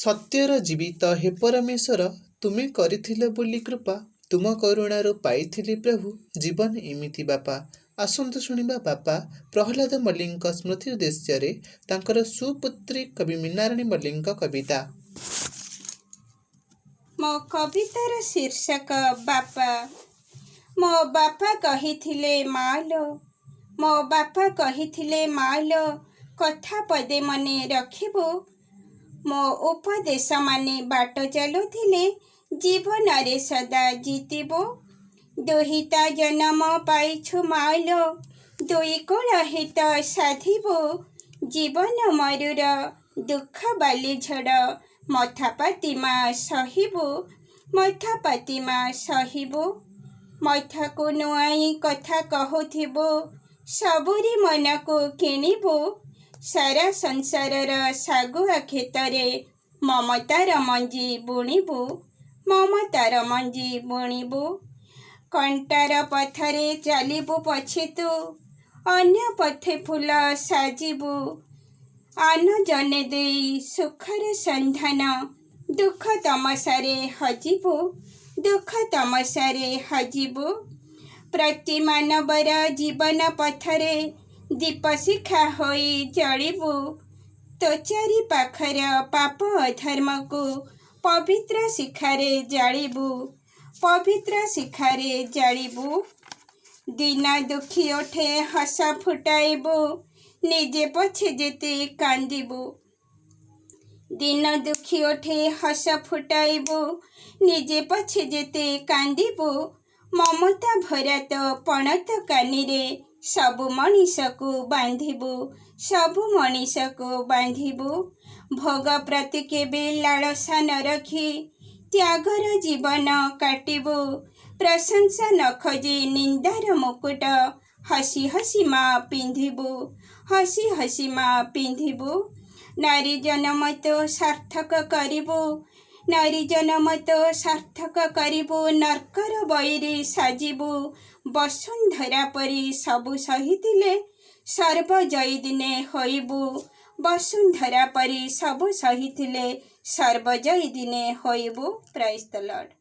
सत्यर जीवित हे परमेश्वर तुमे करिथिले बोली कृपा तुम करुणारू पाइथिली प्रभु जीवन इमिति बापा। आसंतु शुणिबा बापा प्रहलाद मल्लिक स्मृति उद्देश्य तांकर सुपुत्री कवि मीनाराणी मल्लिक कविता। मो कवितार शीर्षक बापा। मो बापा कहिथिले मालो, मो बापा कहिथिले मालो, कथा पदे मने रखिबो। मो उपदेश माने बाट चलुथिले जीवन रे सदा जीतिबो। दुहिता जन्म पाइछु मालो, दुई कोण हित साधिबो। जीवन मरुर दुख बाली झड़ मथापाती मा सहिबो, मथापाती मा सहिबो। मथा को नुआई कथा कहूथिबो, सबुरी मन को किणिबो। सारा संसारर सागुआ खेतरे ममतार मंजी बुणिबो, ममतार मंजी बुणिबो। कंटार पथरे चलिबु पछे तू, अन्य पथे फूल साजिबु। आन जने देई सुखर संधान, दुख तमसारे हजिबु, दुख तमसारे हजिबु। प्रति मानवर जीवन पथरे दीप शिखा होई जलिबु। तो चारि पाखर पाप अधर्म को पवित्र शिखारे जालिबु, पवित्र शिखारे जालिबु। दिन दुखी ओठे हस फुटाइबु, निजे पछे जेते कांदिबु। दिन दुखी ओठे हस फुटाइबु, निजे पछे जेते कांदिबु। ममता भरा तो पणत कानिरे सबु मनीष को बांधिबु, सबु मनीष को बांधिबु। भोग प्रति केबे लालसा न रखी त्यागर जीवन काटिबु। प्रशंसा न खोजी निंदार मुकुट हसी हसी मा पिंधिबु, हसी हसी मा पिंधिबु। नारी जन्म तो सार्थक करिबु, नारी जन्म तो सार्थक करिबु। नरकर बैरी साजिबु, वसुंधरा परी सबु सहिथिले सर्वजयी दिने होइबु। वसुंधरा परी सबु सहिथिले सर्वजयी दिने होइबु। Prize the Lord.